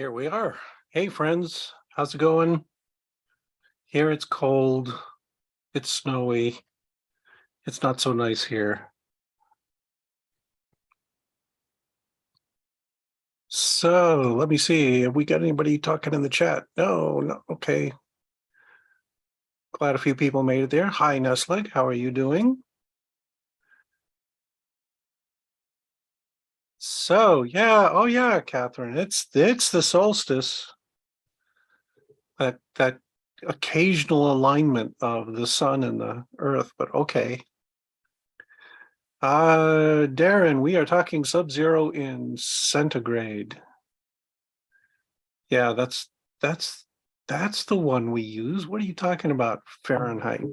Here we are. Hey, friends, how's it going? Here it's cold, it's snowy, it's not so nice here. So let me see. Have we got anybody talking in the chat? No, no. Okay. Glad a few people made it there. Hi, Nestleg. How are you doing? So yeah, oh yeah, Catherine. It's the solstice. That occasional alignment of the sun and the earth, but okay. Darren, we are talking sub-zero in centigrade. Yeah, that's that's the one we use. What are you talking about, Fahrenheit?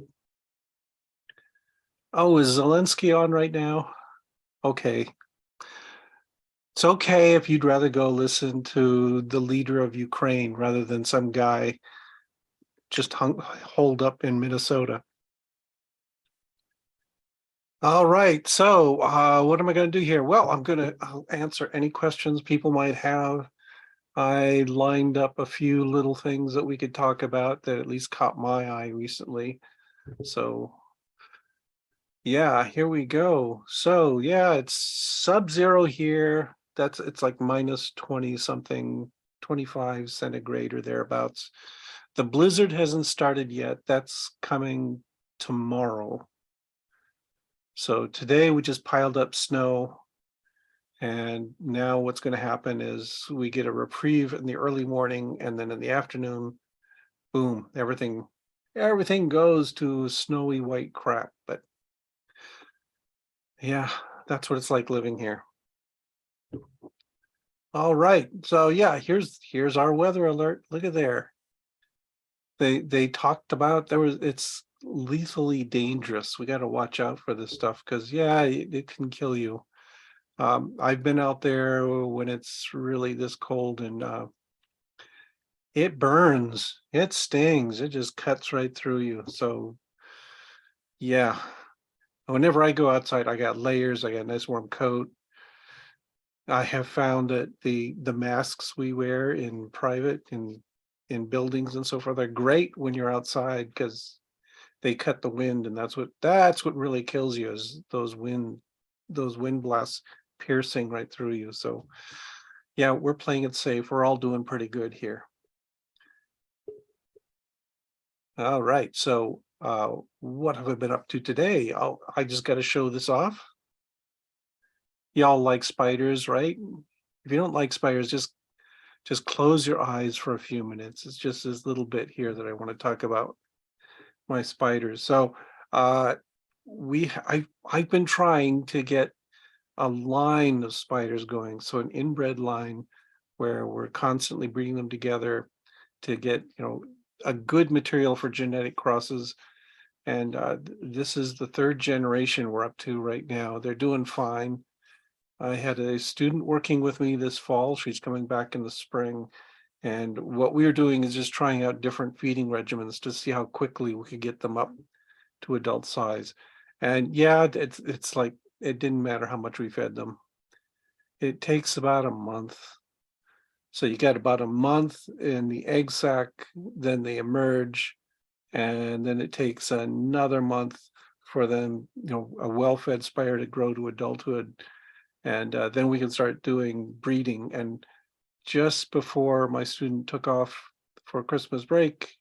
Oh, is Zelensky on right now? Okay. It's okay if you'd rather go listen to the leader of Ukraine rather than some guy just holed up in Minnesota. All right, so what am I going to do here? Well, I'll answer any questions people might have. I lined up a few little things that we could talk about that at least caught my eye recently. So yeah, here we go. So yeah, it's sub-zero here. It's like minus 20 something, 25 centigrade or thereabouts. The blizzard hasn't started yet. That's coming tomorrow. So today we just piled up snow. And now what's going to happen is we get a reprieve in the early morning, and then in the afternoon, boom, everything goes to snowy white crap. But yeah, that's what it's like living here. All right. So yeah, here's our weather alert. Look at there. They talked about it's lethally dangerous. We got to watch out for this stuff because yeah, it can kill you. I've been out there when it's really this cold and it burns, it stings, it just cuts right through you. So yeah, whenever I go outside, I got layers, I got a nice warm coat. I have found that the masks we wear in private in buildings and so forth are great when you're outside because they cut the wind, and that's what really kills you is those wind blasts piercing right through you. So yeah, we're playing it safe. We're all doing pretty good here. All right. So what have I been up to today? I just got to show this off. Y'all like spiders, right? If you don't like spiders, just close your eyes for a few minutes. It's just this little bit here that I want to talk about my spiders. So I've been trying to get a line of spiders going, so an inbred line where we're constantly breeding them together to get a good material for genetic crosses. And this is the third generation we're up to right now. They're doing fine. I had a student working with me this fall. She's coming back in the spring. And what we are doing is just trying out different feeding regimens to see how quickly we could get them up to adult size. And yeah, it's like it didn't matter how much we fed them. It takes about a month. So you got about a month in the egg sac, then they emerge, and then it takes another month for them, a well-fed spider to grow to adulthood. And then we can start doing breeding. And just before my student took off for Christmas break,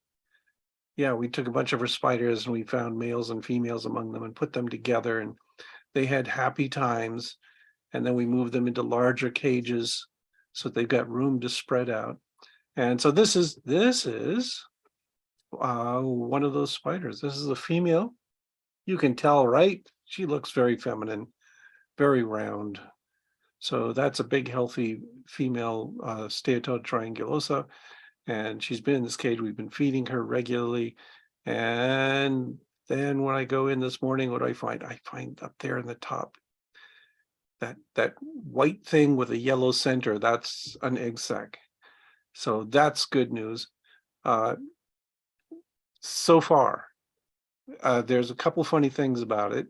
yeah, we took a bunch of her spiders and we found males and females among them and put them together, and they had happy times. And then we moved them into larger cages so they've got room to spread out. And so this is one of those spiders. This is a female. You can tell, right? She looks very feminine, very round. So that's a big, healthy female Steatode triangulosa. And she's been in this cage. We've been feeding her regularly. And then when I go in this morning, what do I find? I find up there in the top, that white thing with a yellow center. That's an egg sac. So that's good news. So far, there's a couple funny things about it.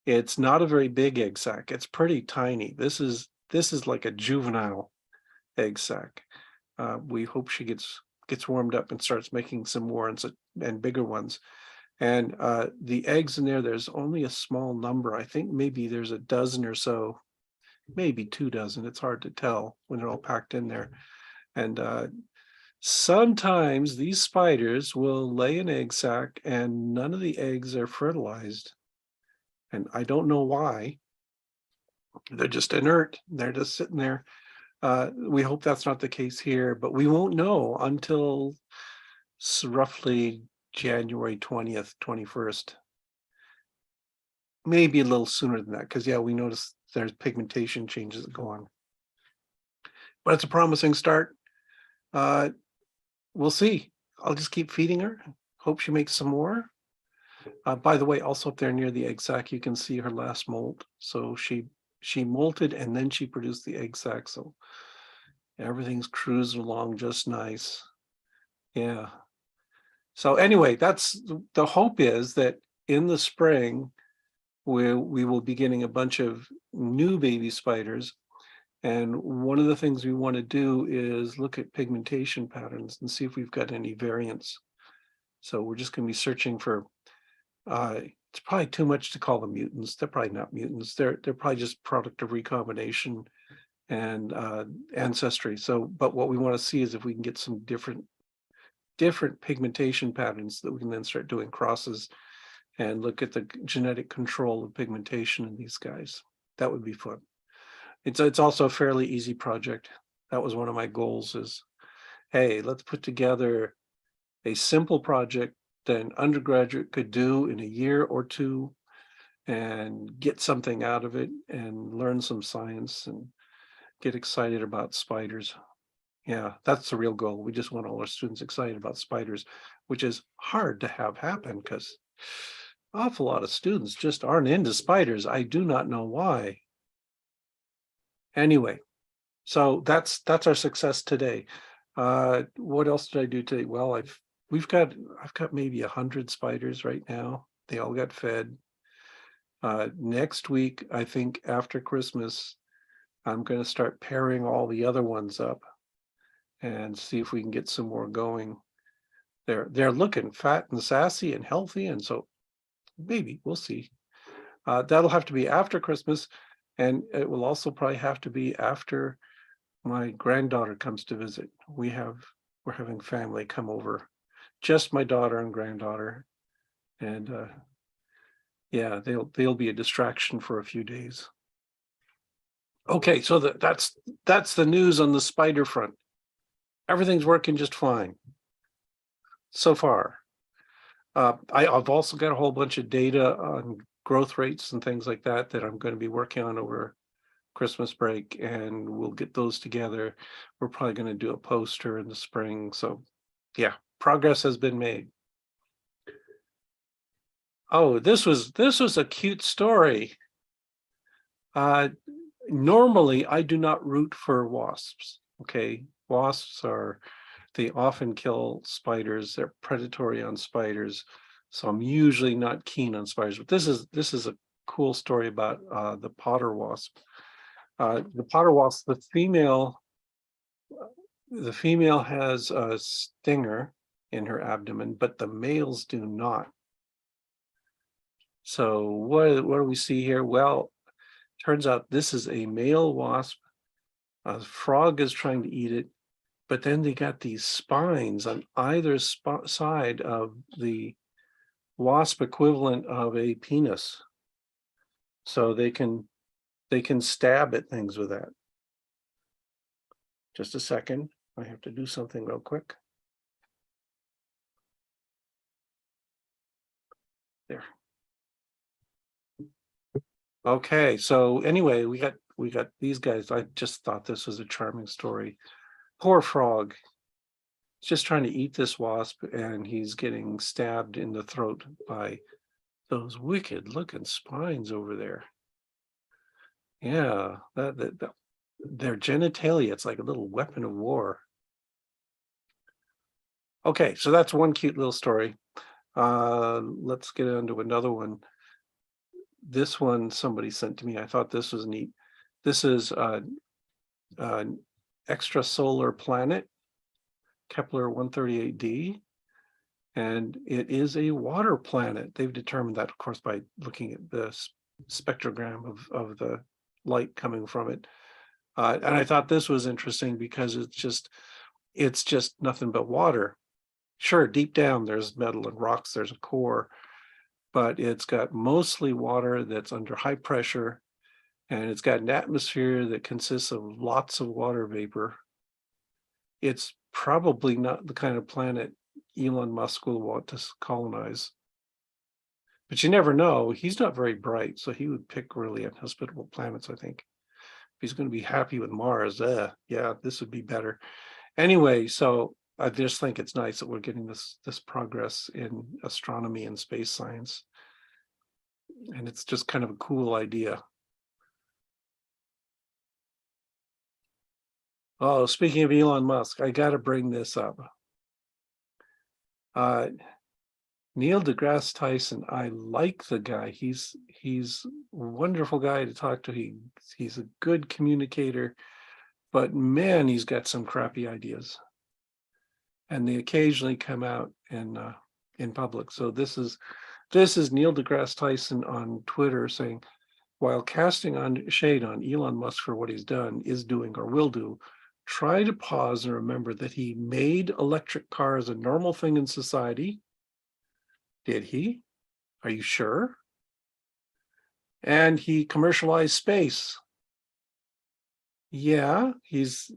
It's not a very big egg sac. It's pretty tiny. This is like a juvenile egg sac. We hope she gets warmed up and starts making some more and bigger ones. And the eggs in there, there's only a small number. I think maybe there's a dozen or so, maybe 2 dozen. It's hard to tell when they're all packed in there. And sometimes these spiders will lay an egg sac and none of the eggs are fertilized. And I don't know why. They're just inert. They're just sitting there. We hope that's not the case here, but we won't know until roughly January 20th, 21st. Maybe a little sooner than that, because yeah, we notice there's pigmentation changes that go on. But it's a promising start. We'll see. I'll just keep feeding her. Hope she makes some more. By the way, also up there near the egg sac, you can see her last molt. So she molted and then she produced the egg sac. So everything's cruising along just nice. Yeah. So anyway, that's the hope, is that in the spring, we will be getting a bunch of new baby spiders. And one of the things we want to do is look at pigmentation patterns and see if we've got any variants. So we're just going to be searching for, it's probably too much to call them mutants. They're probably not mutants. They're probably just product of recombination and ancestry. So, but what we want to see is if we can get some different pigmentation patterns that we can then start doing crosses and look at the genetic control of pigmentation in these guys. That would be fun. It's also a fairly easy project. That was one of my goals, is, hey, let's put together a simple project that an undergraduate could do in a year or two and get something out of it and learn some science and get excited about spiders. Yeah, that's the real goal. We just want all our students excited about spiders, which is hard to have happen because an awful lot of students just aren't into spiders. I do not know why. Anyway, so that's our success today. What else did I do today? Well, I've got maybe 100 spiders right now. They all got fed. Next week, I think after Christmas, I'm going to start pairing all the other ones up and see if we can get some more going. They're looking fat and sassy and healthy, and so maybe we'll see. That'll have to be after Christmas, and it will also probably have to be after my granddaughter comes to visit. We're having family come over, just my daughter and granddaughter, and yeah, they'll be a distraction for a few days. Okay, so that's the news on the spider front. Everything's working just fine so far. I've also got a whole bunch of data on growth rates and things like that I'm going to be working on over Christmas break, and we'll get those together. We're probably going to do a poster in the spring. So yeah, progress has been made. Oh, this was a cute story. Normally I do not root for wasps. Okay, wasps they often kill spiders. They're predatory on spiders. So I'm usually not keen on spiders, but this is a cool story about the potter wasp. The potter wasp, the female has a stinger in her abdomen, but the males do not. So what do we see here? Well, turns out this is a male wasp. A frog is trying to eat it, but then they got these spines on either side of the wasp equivalent of a penis. So they can stab at things with that. Just a second. I have to do something real quick. There. Okay, so anyway, we got these guys. I just thought this was a charming story. Poor frog. He's just trying to eat this wasp, and he's getting stabbed in the throat by those wicked looking spines over there. Yeah, their genitalia, it's like a little weapon of war. Okay, so that's one cute little story. Let's get on to another one. This one somebody sent to me. I thought this was neat. This is extrasolar planet, Kepler 138d, and it is a water planet. They've determined that, of course, by looking at the spectrogram of the light coming from it. And I thought this was interesting because it's just nothing but water. Sure, deep down there's metal and rocks, there's a core, but it's got mostly water that's under high pressure, and it's got an atmosphere that consists of lots of water vapor. It's probably not the kind of planet Elon Musk will want to colonize. But you never know. He's not very bright, so he would pick really inhospitable planets, I think. If he's going to be happy with Mars, yeah, this would be better. Anyway, so I just think it's nice that we're getting this progress in astronomy and space science. And it's just kind of a cool idea. Oh, speaking of Elon Musk, I got to bring this up. Neil deGrasse Tyson, I like the guy. He's a wonderful guy to talk to. He's a good communicator, but man, he's got some crappy ideas. And they occasionally come out in public. So this is Neil deGrasse Tyson on Twitter saying, while casting on shade on Elon Musk for what he's done, is doing, or will do, try to pause and remember that he made electric cars a normal thing in society. Did he? Are you sure? And he commercialized space. Yeah, he's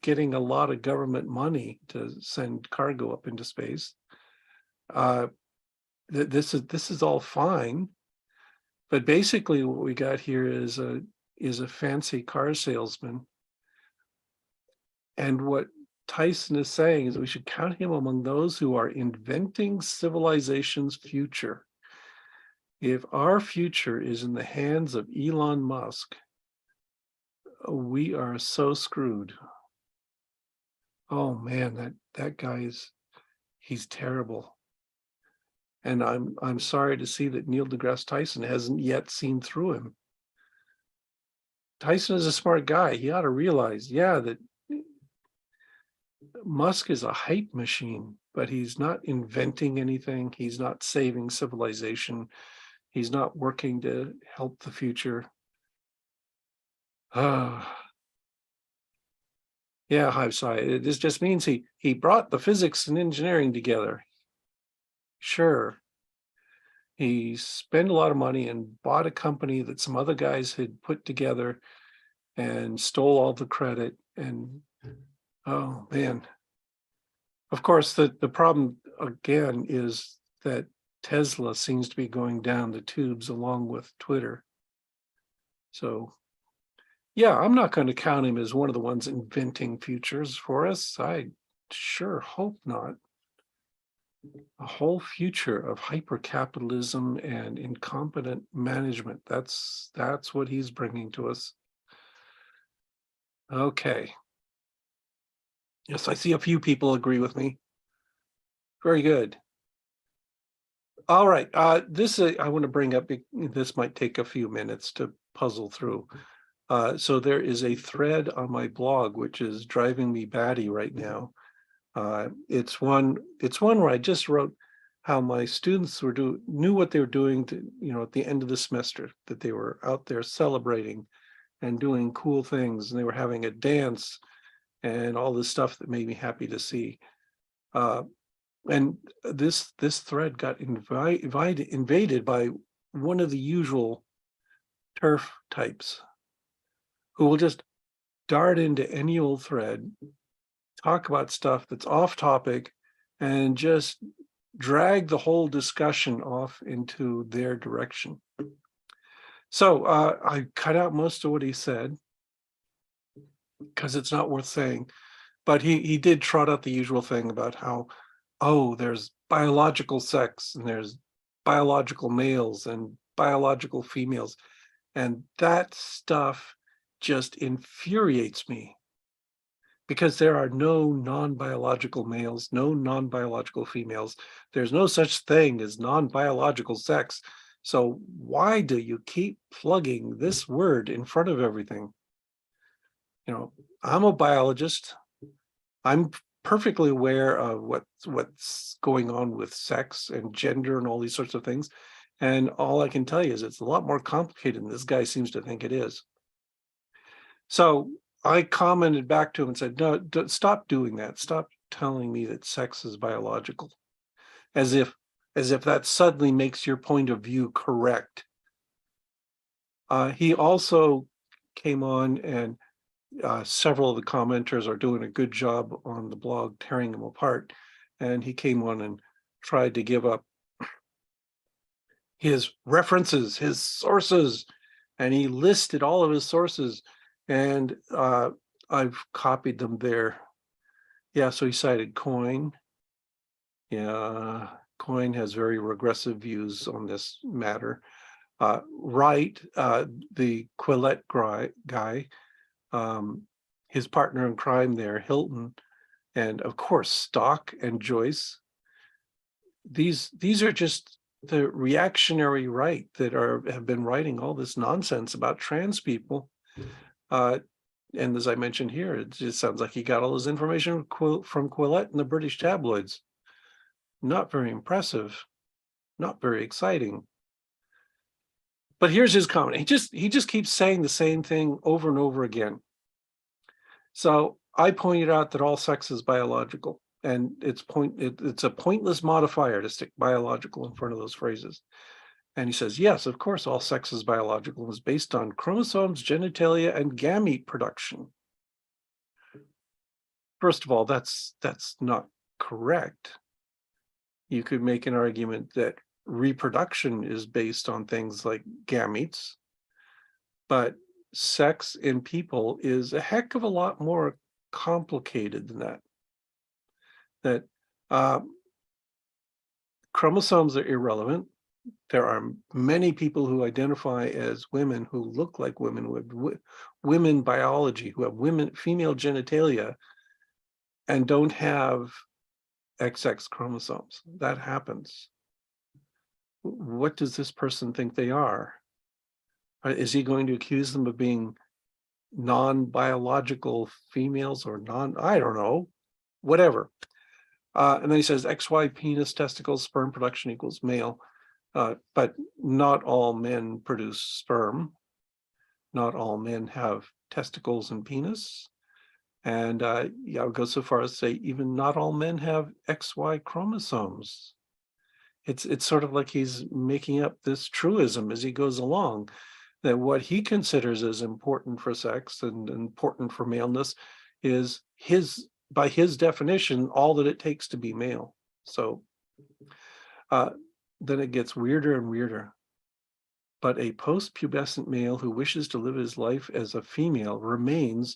getting a lot of government money to send cargo up into space. This is all fine, but basically what we got here is a fancy car salesman. And what Tyson is saying is that we should count him among those who are inventing civilization's future. If our future is in the hands of Elon Musk, we are so screwed. Oh man, that guy he's terrible. And I'm sorry to see that Neil deGrasse Tyson hasn't yet seen through him. Tyson is a smart guy. He ought to realize, yeah, that Musk is a hype machine, but he's not inventing anything. He's not saving civilization. He's not working to help the future. Yeah, Hi-Fi. This just means he brought the physics and engineering together. Sure. He spent a lot of money and bought a company that some other guys had put together and stole all the credit. And oh man. Of course, the problem again is that Tesla seems to be going down the tubes along with Twitter. So yeah, I'm not going to count him as one of the ones inventing futures for us. I sure hope not. A whole future of hyper-capitalism and incompetent management. That's what he's bringing to us. Okay. Yes, I see a few people agree with me. Very good. All right. This I want to bring up. This might take a few minutes to puzzle through. So there is a thread on my blog which is driving me batty right now. It's one where I just wrote how my students knew what they were doing to, at the end of the semester, that they were out there celebrating and doing cool things, and they were having a dance and all this stuff that made me happy to see. And this thread got invaded by one of the usual turf types who will just dart into any old thread, talk about stuff that's off topic, and just drag the whole discussion off into their direction. So I cut out most of what he said because it's not worth saying, but he did trot out the usual thing about how, oh, there's biological sex and there's biological males and biological females, and that stuff just infuriates me. Because there are no non-biological males, no non-biological females. There's no such thing as non-biological sex. So why do you keep plugging this word in front of everything? I'm a biologist. I'm perfectly aware of what's going on with sex and gender and all these sorts of things. And all I can tell you is it's a lot more complicated than this guy seems to think it is. So I commented back to him and said, no, stop doing that. Stop telling me that sex is biological, as if that suddenly makes your point of view correct. He also came on, and several of the commenters are doing a good job on the blog tearing him apart. And he came on and tried to give up his references, his sources, and he listed all of his sources. And I've copied them there. Yeah, so he cited Coin. Yeah, Coin has very regressive views on this matter. Wright, the Quillette guy, his partner in crime there, Hilton, and of course Stock and Joyce. These are just the reactionary right that have been writing all this nonsense about trans people. And as I mentioned here, it just sounds like he got all his information from Quillette and the British tabloids. Not very impressive, not very exciting. But here's his comment. He just keeps saying the same thing over and over again. So I pointed out that all sex is biological, and it's a pointless modifier to stick biological in front of those phrases. And he says, yes, of course, all sex is biological and is based on chromosomes, genitalia, and gamete production. First of all, that's not correct. You could make an argument that reproduction is based on things like gametes, but sex in people is a heck of a lot more complicated than that. Chromosomes are irrelevant. There are many people who identify as women who look like women, with women biology, who have female genitalia, and don't have XX chromosomes. That happens. What does this person think they are? Is he going to accuse them of being non-biological females or I don't know, whatever. And then he says XY penis, testicles, sperm production equals male. But not all men produce sperm. Not all men have testicles and penis. And yeah, I would go so far as to say even not all men have XY chromosomes. It's sort of like he's making up this truism as he goes along, that what he considers as important for sex and important for maleness is by his definition, all that it takes to be male. So then it gets weirder and weirder. But a post-pubescent male who wishes to live his life as a female remains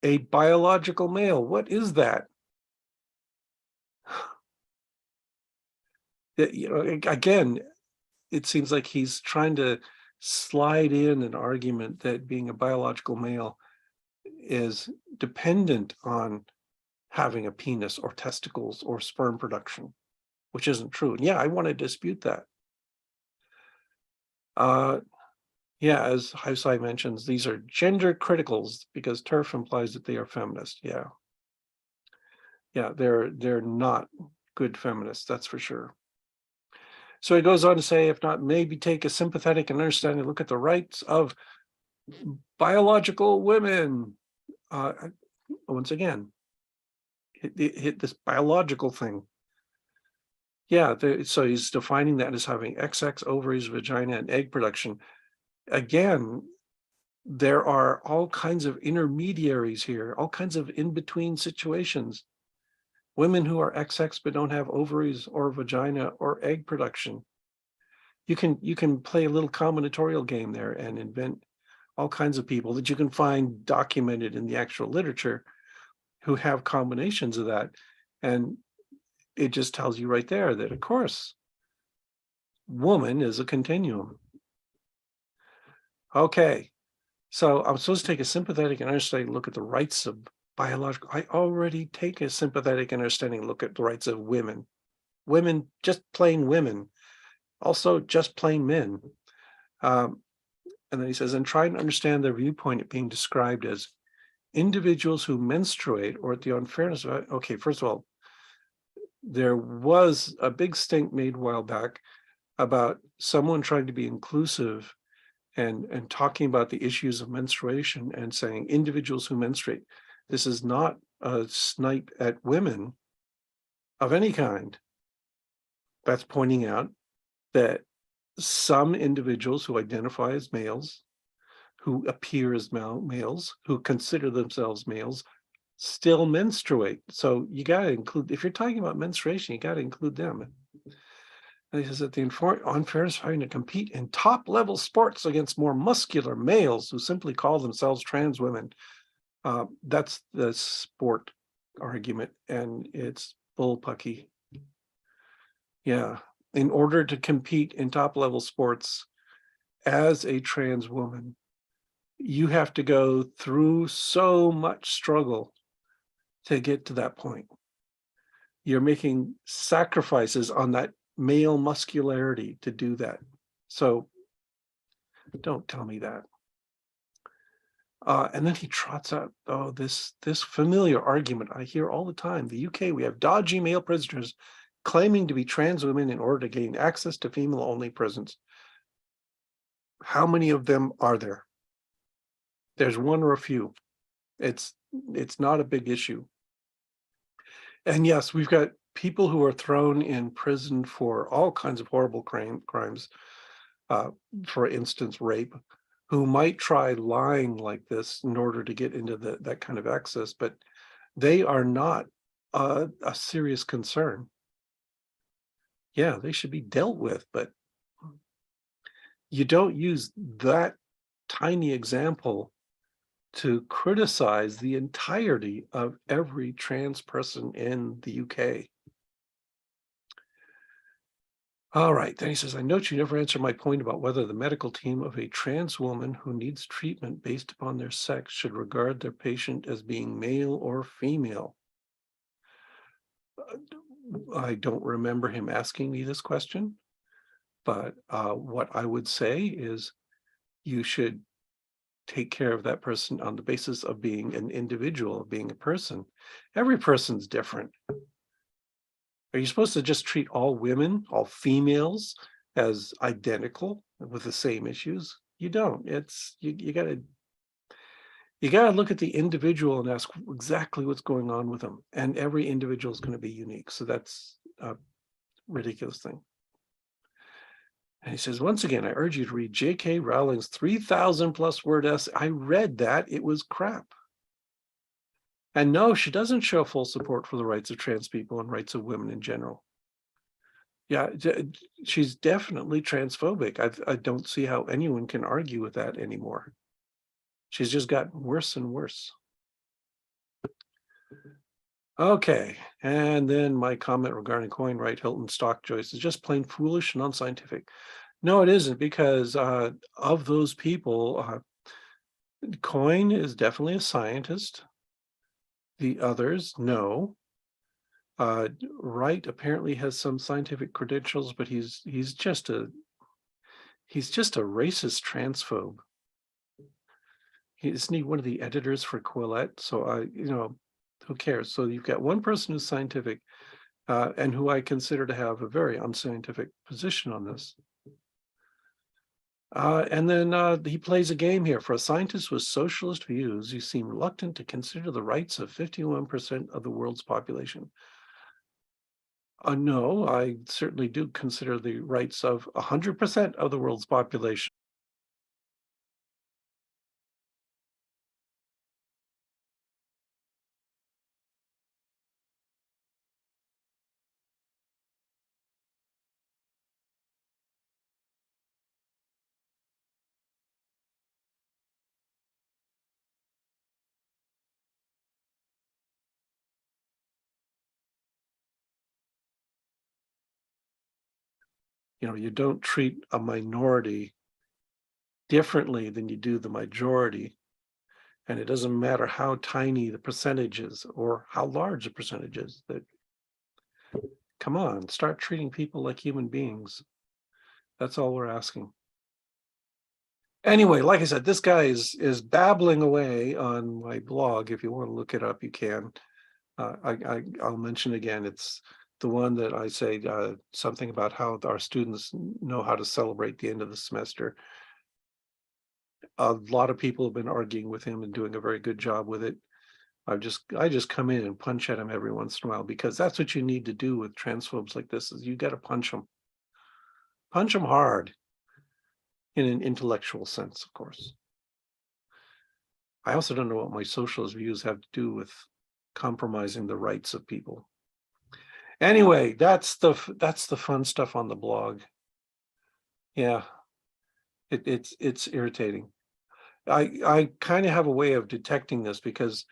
a biological male. What is that? Again, it seems like he's trying to slide in an argument that being a biological male is dependent on having a penis or testicles or sperm production, which isn't true. And yeah, I want to dispute that. Yeah, as Haisai mentions, these are gender criticals because TERF implies that they are feminist. Yeah. Yeah, they're not good feminists, that's for sure. So he goes on to say, if not, maybe take a sympathetic and understanding look at the rights of biological women. Once again, hit this biological thing. Yeah, so he's defining that as having XX ovaries, vagina, and egg production. Again, there are all kinds of intermediaries here, all kinds of in-between situations. Women who are XX but don't have ovaries or vagina or egg production. You can play a little combinatorial game there and invent all kinds of people that you can find documented in the actual literature who have combinations of that. And it just tells you right there that, of course, woman is a continuum. Okay, so I'm supposed to take a sympathetic and understanding look at the rights of biological. I already take a sympathetic and understanding look at the rights of women. Women, just plain women. Also, just plain men. And then he says, and try and understand their viewpoint at being described as individuals who menstruate, or the unfairness of it. Okay, first of all, there was a big stink made a while back about someone trying to be inclusive and talking about the issues of menstruation and saying individuals who menstruate. This is not a snipe at women of any kind. That's pointing out that some individuals who identify as males, who appear as males, who consider themselves males, still menstruate. So you got to include, if you're talking about menstruation, you got to include them. And he says that the unfairness of having to compete in top level sports against more muscular males who simply call themselves trans women. That's the sport argument, and it's bullpucky. Yeah. In order to compete in top level sports as a trans woman, you have to go through so much struggle to get to that point. You're making sacrifices on that male muscularity to do that. So don't tell me that. And then he trots out, this familiar argument I hear all the time. The UK, we have dodgy male prisoners claiming to be trans women in order to gain access to female-only prisons. How many of them are there? There's one or a few. It's not a big issue. And yes, we've got people who are thrown in prison for all kinds of horrible crimes, for instance, rape, who might try lying like this in order to get into that kind of access, but they are not a serious concern. Yeah, they should be dealt with, but you don't use that tiny example to criticize the entirety of every trans person in the UK. All right, then he says, I note you never answered my point about whether the medical team of a trans woman who needs treatment based upon their sex should regard their patient as being male or female. I don't remember him asking me this question, but what I would say is you should take care of that person on the basis of being an individual, of being a person. Every person's different. Are you supposed to just treat all women, all females, as identical with the same issues? You don't. It's you gotta look at the individual and ask exactly what's going on with them. And every individual is going to be unique. So that's a ridiculous thing. And he says, once again, I urge you to read J.K. Rowling's 3,000 plus word essay. I read that. It was crap. And no, she doesn't show full support for the rights of trans people and rights of women in general. Yeah, she's definitely transphobic. I don't see how anyone can argue with that anymore. She's just gotten worse and worse. Okay, and then my comment regarding Coin, Wright, Hilton, stock choice is just plain foolish and unscientific. No, it isn't, because of those people, Coin is definitely a scientist. The others, no. Wright apparently has some scientific credentials, but he's just a racist transphobe. Isn't he one of the editors for Quillette? So who cares? So you've got one person who's scientific, and who I consider to have a very unscientific position on this. And then he plays a game here. For a scientist with socialist views, you seem reluctant to consider the rights of 51% of the world's population. No, I certainly do consider the rights of 100% of the world's population. You don't treat a minority differently than you do the majority. And it doesn't matter how tiny the percentage is or how large the percentage is. Come on, start treating people like human beings. That's all we're asking. Anyway, like I said, this guy is babbling away on my blog. If you want to look it up, you can. I'll mention again, it's the one that I say something about how our students know how to celebrate the end of the semester. A lot of people have been arguing with him and doing a very good job with it. I just come in and punch at him every once in a while, because that's what you need to do with transphobes like this, is you got to punch them hard, in an intellectual sense, of course. I also don't know what my socialist views have to do with compromising the rights of people. Anyway, that's the fun stuff on the blog. Yeah, it's irritating. I kind of have a way of detecting this, because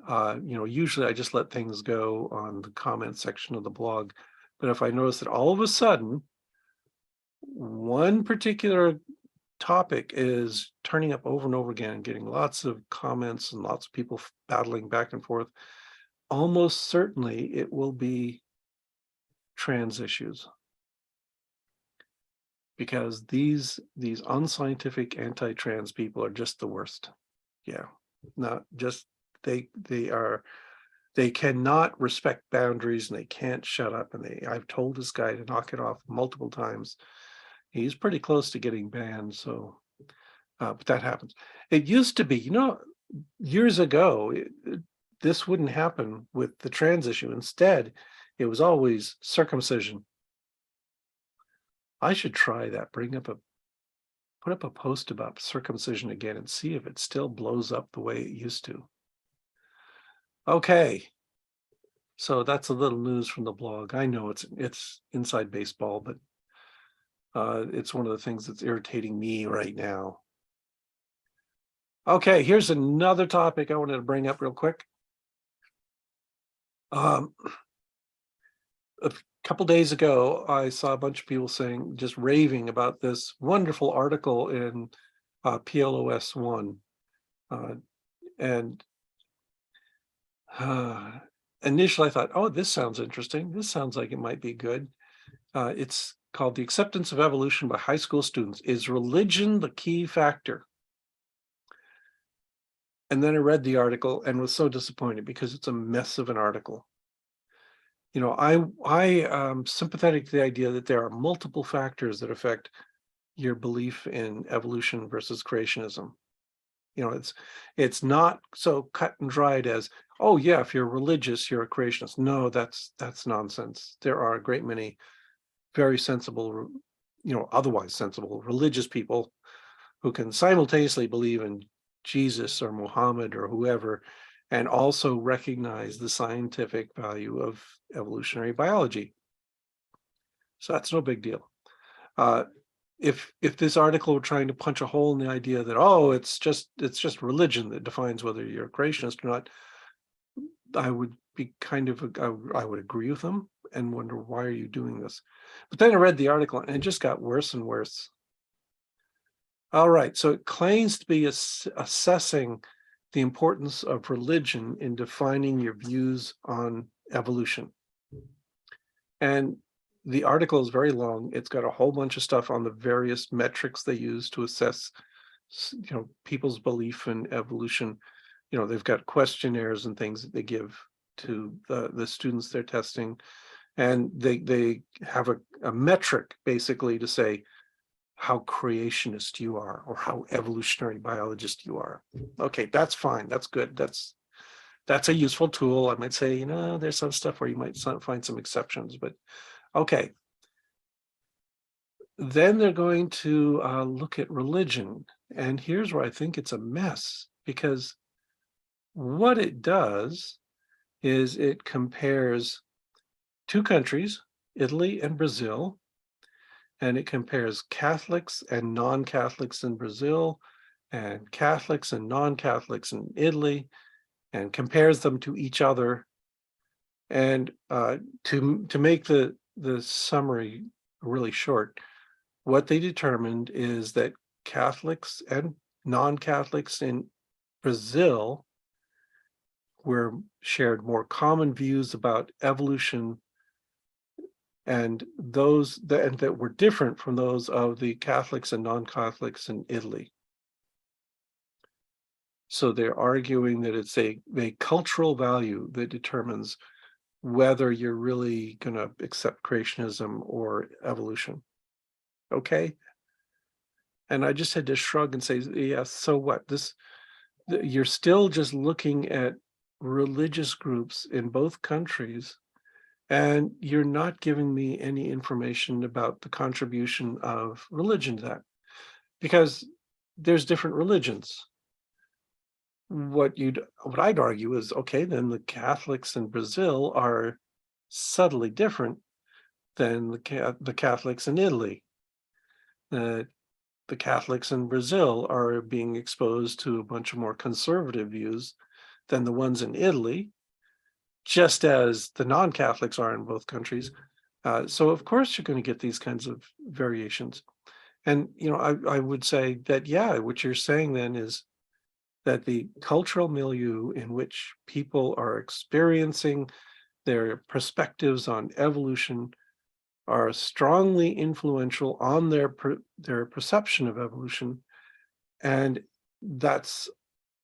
usually I just let things go on the comment section of the blog. But if I notice that all of a sudden one particular topic is turning up over and over again and getting lots of comments and lots of people battling back and forth, almost certainly it will be trans issues, because these unscientific anti-trans people are just the worst. Yeah, not just they cannot respect boundaries, and they can't shut up, and I've told this guy to knock it off multiple times. He's pretty close to getting banned, so but that happens. It used to be, years ago, this wouldn't happen with the trans issue. Instead, it was always circumcision. I should try that. Put up a post about circumcision again and see if it still blows up the way it used to. Okay. So that's a little news from the blog. I know it's inside baseball, but it's one of the things that's irritating me right now. Okay, here's another topic I wanted to bring up real quick. A couple days ago, I saw a bunch of people just raving about this wonderful article in PLOS One, and initially I thought, oh, this sounds interesting. This sounds like it might be good. It's called "The Acceptance of Evolution by High School Students. Is Religion the Key Factor?" And then I read the article and was so disappointed, because it's a mess of an article. I am sympathetic to the idea that there are multiple factors that affect your belief in evolution versus creationism. It's not so cut and dried as, oh yeah, if you're religious, you're a creationist. No, that's nonsense. There are a great many very sensible, otherwise sensible religious people who can simultaneously believe in Jesus or Muhammad or whoever, and also recognize the scientific value of evolutionary biology. So that's no big deal. If this article were trying to punch a hole in the idea that, oh, it's just religion that defines whether you're a creationist or not, I would be I would agree with them and wonder, why are you doing this? But then I read the article and it just got worse and worse. All right, so it claims to be assessing the importance of religion in defining your views on evolution. And the article is very long. It's got a whole bunch of stuff on the various metrics they use to assess, people's belief in evolution. They've got questionnaires and things that they give to the students they're testing, and they have a metric basically to say how creationist you are or how evolutionary biologist you are. Okay, that's fine. That's good. That's a useful tool. I might say, there's some stuff where you might find some exceptions, but okay. Then they're going to look at religion. And here's where I think it's a mess, because what it does is it compares two countries, Italy and Brazil, and it compares Catholics and non-Catholics in Brazil and Catholics and non-Catholics in Italy, and compares them to each other. And to make the summary really short, what they determined is that Catholics and non-Catholics in Brazil shared more common views about evolution and those that were different from those of the Catholics and non-Catholics in Italy. So they're arguing that it's a cultural value that determines whether you're really going to accept creationism or evolution. Okay. And I just had to shrug and say, yeah, so what? You're still just looking at religious groups in both countries, and you're not giving me any information about the contribution of religion to that, because there's different religions. What I'd argue is, okay, then the Catholics in Brazil are subtly different than the Catholics in Italy. The Catholics in Brazil are being exposed to a bunch of more conservative views than the ones in Italy, just as the non-Catholics are in both countries. So of course you're going to get these kinds of variations. And I would say that, yeah, what you're saying then is that the cultural milieu in which people are experiencing their perspectives on evolution are strongly influential on their perception of evolution, and that's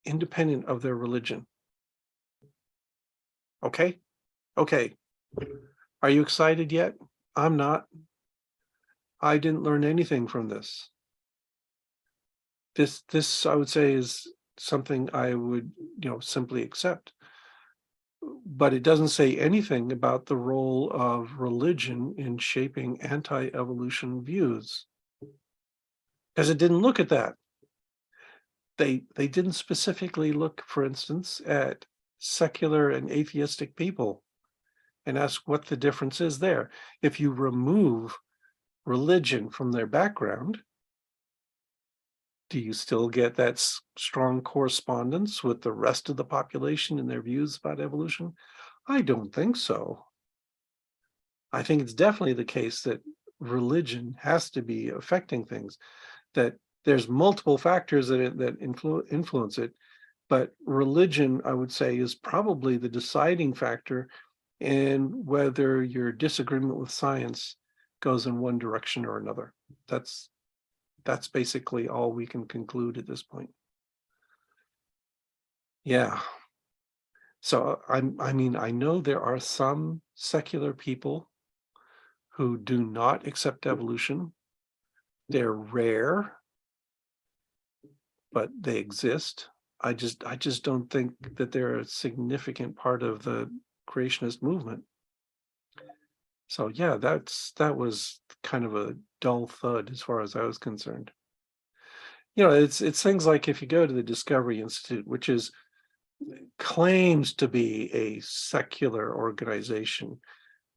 independent of their religion. Okay? Okay. Are you excited yet? I'm not. I didn't learn anything from this. This I would say is something I would, simply accept. But it doesn't say anything about the role of religion in shaping anti-evolution views, because it didn't look at that. They didn't specifically look, for instance, at secular and atheistic people and ask what the difference is there. If you remove religion from their background, do you still get that strong correspondence with the rest of the population in their views about evolution? I don't think so. I think it's definitely the case that religion has to be affecting things, that there's multiple factors that influence it, but religion, I would say, is probably the deciding factor in whether your disagreement with science goes in one direction or another. That's basically all we can conclude at this point. Yeah. So I mean, I know there are some secular people who do not accept evolution. They're rare, but they exist. I just don't think that they're a significant part of the creationist movement. So yeah, that was kind of a dull thud as far as I was concerned. It's things like, if you go to the Discovery Institute, which claims to be a secular organization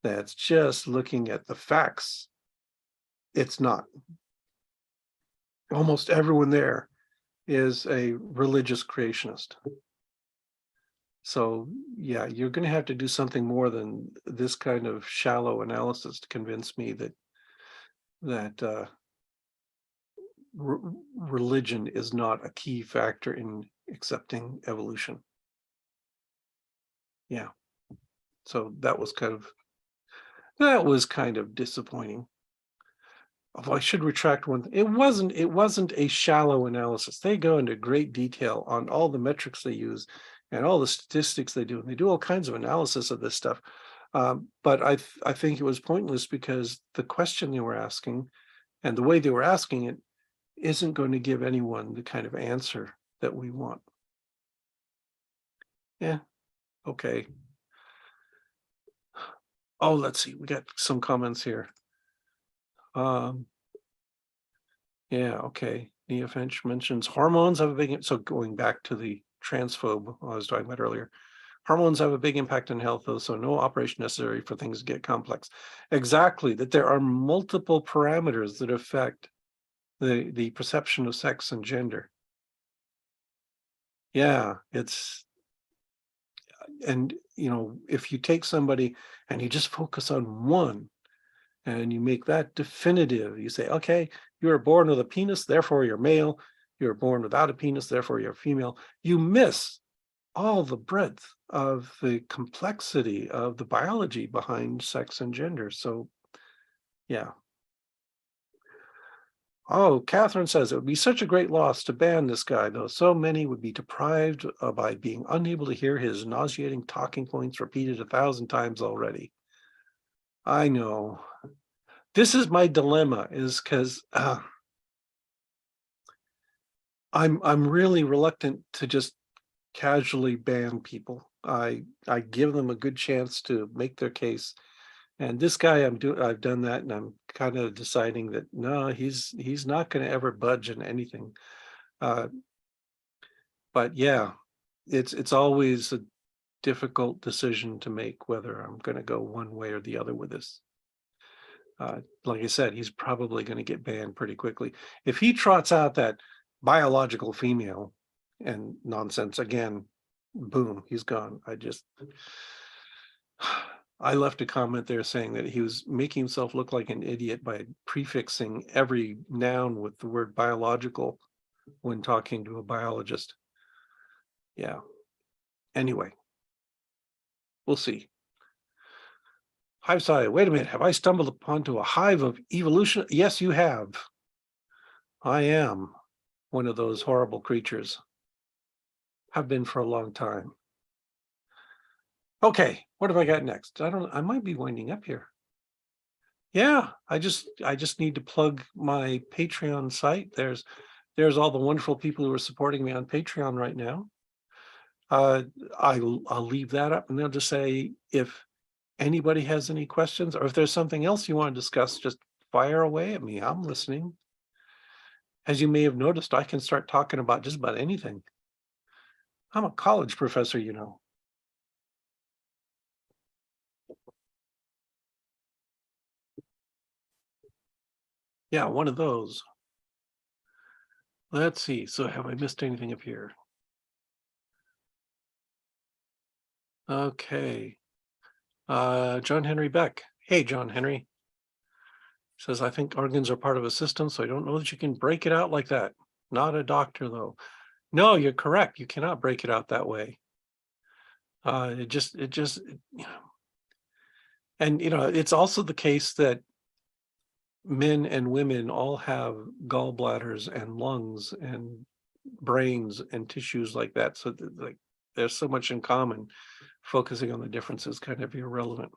that's just looking at the facts, it's not. Almost everyone there is a religious creationist. So yeah, you're going to have to do something more than this kind of shallow analysis to convince me that religion is not a key factor in accepting evolution. Yeah. So that was kind of disappointing. Although I should retract one thing. It wasn't a shallow analysis. They go into great detail on all the metrics they use and all the statistics they do. And they do all kinds of analysis of this stuff. But I think it was pointless, because the question they were asking and the way they were asking it isn't going to give anyone the kind of answer that we want. Yeah. Okay. Oh, let's see. We got some comments here. Yeah, okay. Nia Finch mentions hormones have a big, so going back to the transphobe I was talking about earlier, hormones have a big impact on health, though, so no operation necessary for things to get complex. Exactly, that there are multiple parameters that affect the perception of sex and gender. Yeah, and if you take somebody and you just focus on one, and you make that definitive, you say, okay, you were born with a penis, therefore you're male. You're born without a penis, therefore you're female. You miss all the breadth of the complexity of the biology behind sex and gender. So Yeah. Oh, Catherine says it would be such a great loss to ban this guy, though so many would be deprived by being unable to hear his nauseating talking points repeated 1,000 times already. I know. This is my dilemma, is because I'm really reluctant to just casually ban people. I give them a good chance to make their case. And this guy, I've done that, and I'm kind of deciding that no, he's not going to ever budge in anything. Uh, but yeah, it's always a difficult decision to make whether I'm going to go one way or the other with this. Like I said, he's probably going to get banned pretty quickly. If he trots out that biological female and nonsense again, boom, he's gone. I left a comment there saying that he was making himself look like an idiot by prefixing every noun with the word biological when talking to a biologist. Yeah. Anyway, we'll see. Hive side, wait a minute. Have I stumbled upon a hive of evolution? Yes, you have. I am one of those horrible creatures. Have been for a long time. Okay, what have I got next? I might be winding up here. Yeah, I just need to plug my Patreon site. There's all the wonderful people who are supporting me on Patreon right now. Uh, I'll leave that up, and they'll just say if anybody has any questions, or if there's something else you want to discuss, just fire away at me. I'm listening. As you may have noticed, I can start talking about just about anything. I'm a college professor, you know. Yeah, one of those. Let's see. So have I missed anything up here? Okay. John Henry Beck. Hey, John Henry. Says, I think organs are part of a system, so I don't know that you can break it out like that. Not a doctor, though. No, you're correct. You cannot break it out that way. And it's also the case that men and women all have gallbladders and lungs and brains and tissues like that. So like there's so much in common. Focusing on the differences kind of irrelevant.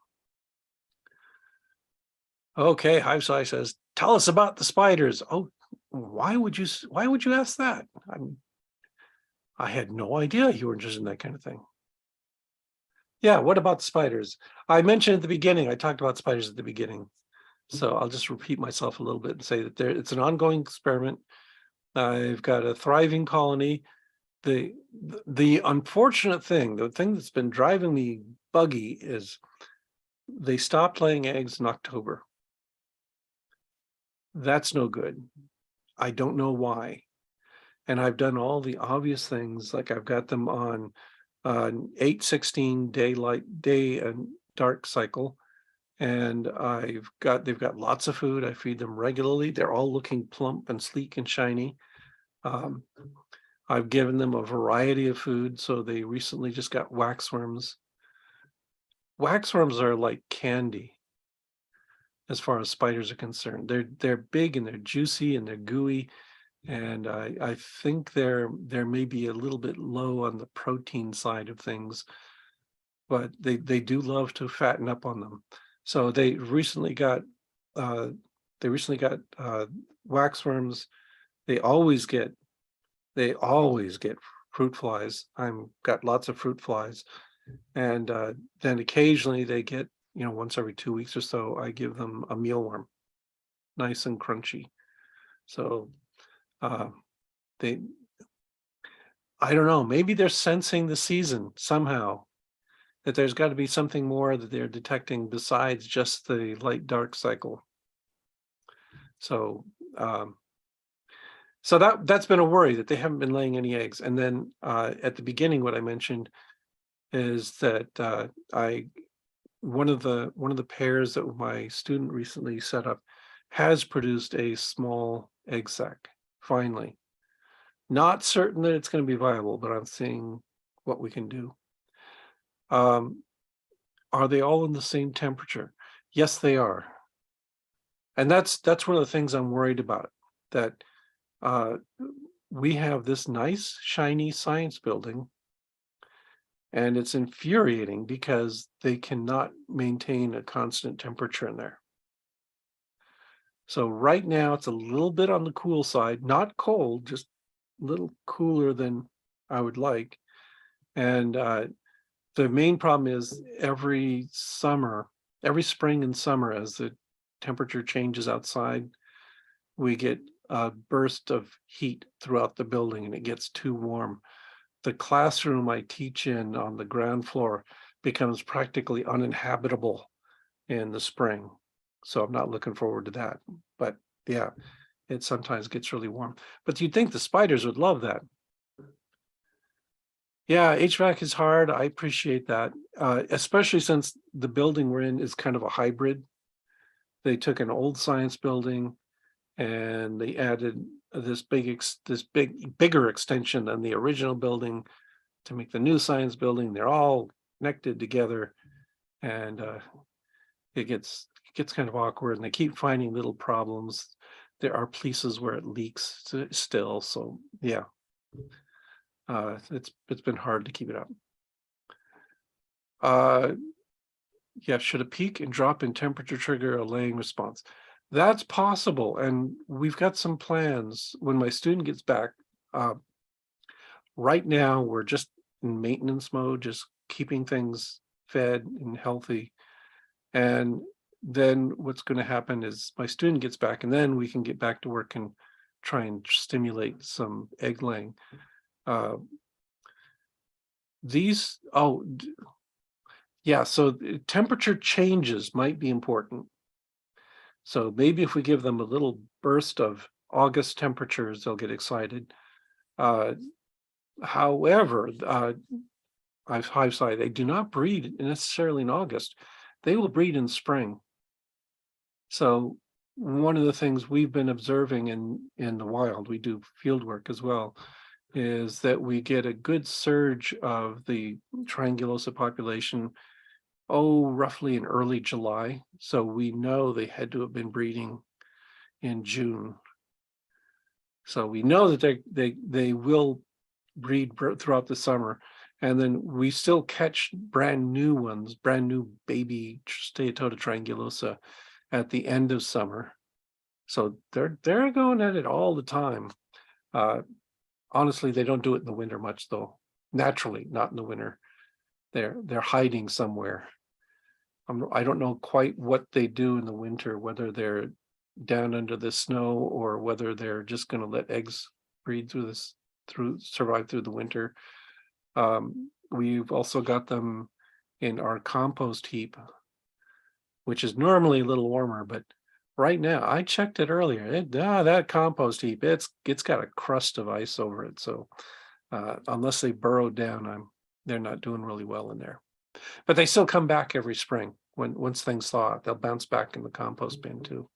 Okay, Hivesai says, tell us about the spiders. Oh, why would you ask that? I had no idea you were interested in that kind of thing. Yeah, what about the spiders? I mentioned at the beginning, I talked about spiders at the beginning. So I'll just repeat myself a little bit and say that it's an ongoing experiment. I've got a thriving colony. The unfortunate thing, the thing that's been driving me buggy is they stopped laying eggs in October. That's no good. I don't know why. And I've done all the obvious things, like I've got them on 8/16 day and dark cycle. And they've got lots of food. I feed them regularly. They're all looking plump and sleek and shiny. Um, I've given them a variety of food. So they recently just got waxworms. Waxworms are like candy as far as spiders are concerned. They're big and they're juicy and they're gooey. And I think they're may be a little bit low on the protein side of things, but they do love to fatten up on them. So they recently got waxworms. They always get fruit flies. I'm got lots of fruit flies, and then occasionally they get, once every 2 weeks or so, I give them a mealworm, nice and crunchy. So they, I don't know, maybe they're sensing the season somehow, that there's got to be something more that they're detecting besides just the light dark cycle. So so that's been a worry, that they haven't been laying any eggs. And then at the beginning, what I mentioned is that one of the pairs that my student recently set up has produced a small egg sac, finally. Not certain that it's going to be viable, but I'm seeing what we can do. Are they all in the same temperature? Yes, they are. And that's one of the things I'm worried about, that uh, we have this nice, shiny science building, and it's infuriating because they cannot maintain a constant temperature in there. So right now it's a little bit on the cool side, not cold, just a little cooler than I would like. And the main problem is every spring and summer, as the temperature changes outside, we get a burst of heat throughout the building and it gets too warm. The classroom I teach in on the ground floor becomes practically uninhabitable in the spring. So I'm not looking forward to that. But yeah, it sometimes gets really warm. But you'd think the spiders would love that. Yeah, HVAC is hard. I appreciate that, especially since the building we're in is kind of a hybrid. They took an old science building and they added this bigger extension than the original building to make the new science building. They're all connected together, and it gets kind of awkward, and they keep finding little problems. There are places where it leaks still, so yeah, it's been hard to keep it up. Uh, yeah, should a peak and drop in temperature trigger a laying response? That's possible, and we've got some plans when my student gets back. Uh, right now, we're just in maintenance mode, just keeping things fed and healthy. And then what's going to happen is my student gets back, and then we can get back to work and try and stimulate some egg laying. Uh, yeah, so temperature changes might be important. So maybe if we give them a little burst of August temperatures, they'll get excited. Uh, however, I've side, they do not breed necessarily in August. They will breed in spring. So one of the things we've been observing in the wild, we do field work as well, is that we get a good surge of the triangulosa population, roughly in early July. So we know they had to have been breeding in June. So we know that they will breed throughout the summer, and then we still catch brand new ones, brand new baby Steatota triangulosa at the end of summer. So they're going at it all the time. Uh, honestly, they don't do it in the winter much, though. Naturally, not in the winter. They're hiding somewhere. I don't know quite what they do in the winter, whether they're down under the snow or whether they're just going to let eggs breed survive through the winter. We've also got them in our compost heap, which is normally a little warmer, but right now I checked it earlier. That compost heap, it's got a crust of ice over it. So unless they burrow down, they're not doing really well in there. But they still come back every spring. Once things thaw, they'll bounce back in the compost bin too.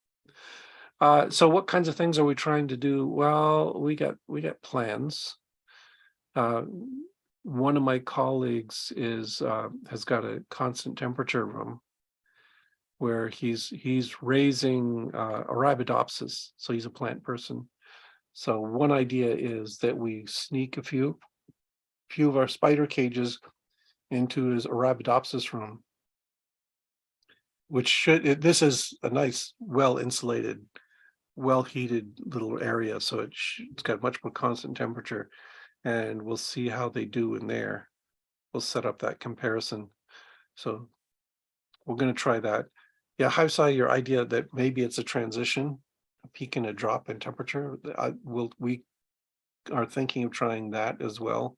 So what kinds of things are we trying to do? Well, we got plans. One of my colleagues has got a constant temperature room where he's raising Arabidopsis, so he's a plant person. So one idea is that we sneak a few of our spider cages into his Arabidopsis room, this is a nice, well-insulated, well-heated little area, so it's got much more constant temperature, and we'll see how they do in there. We'll set up that comparison. So we're going to try that. Yeah, how saw your idea that maybe it's a transition, a peak and a drop in temperature. We are thinking of trying that as well.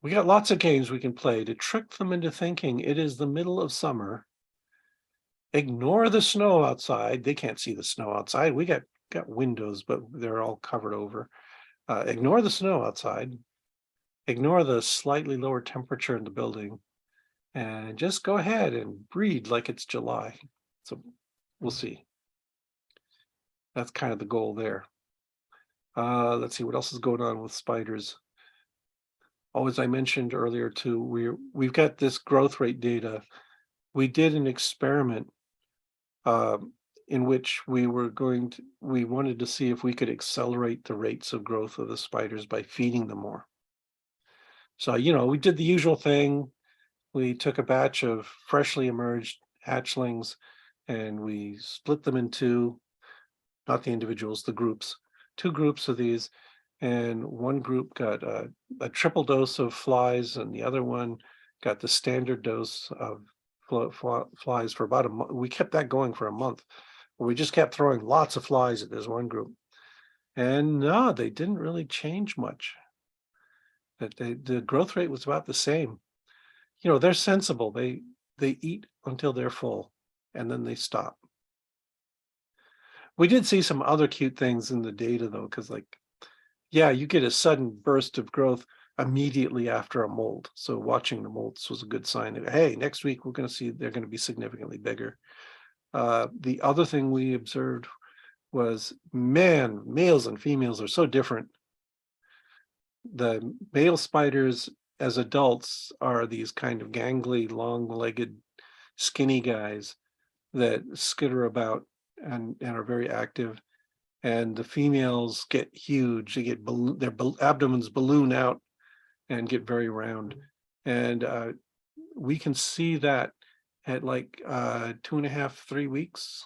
We got lots of games we can play to trick them into thinking it is the middle of summer. Ignore the snow outside. They can't see the snow outside. We got windows, but they're all covered over. Ignore the snow outside. Ignore the slightly lower temperature in the building, and just go ahead and breed like it's July. So we'll see. That's kind of the goal there. Let's see what else is going on with spiders. As I mentioned earlier too, we've got this growth rate data. We did an experiment in which we wanted to see if we could accelerate the rates of growth of the spiders by feeding them more. So, we did the usual thing. We took a batch of freshly emerged hatchlings and we split them in two, not the individuals, the groups, two groups of these. And one group got a triple dose of flies, and the other one got the standard dose of flies for about a month. We kept that going for a month. We just kept throwing lots of flies at this one group. And no, they didn't really change much. The growth rate was about the same. They're sensible. They eat until they're full and then they stop. We did see some other cute things in the data though, because yeah, you get a sudden burst of growth immediately after a molt. So watching the molts was a good sign that, hey, next week we're going to see they're going to be significantly bigger. The other thing we observed was, man, males and females are so different. The male spiders as adults are these kind of gangly, long-legged, skinny guys that skitter about and are very active. And the females get huge. They get their abdomens balloon out and get very round. And we can see that at 2.5, 3 weeks.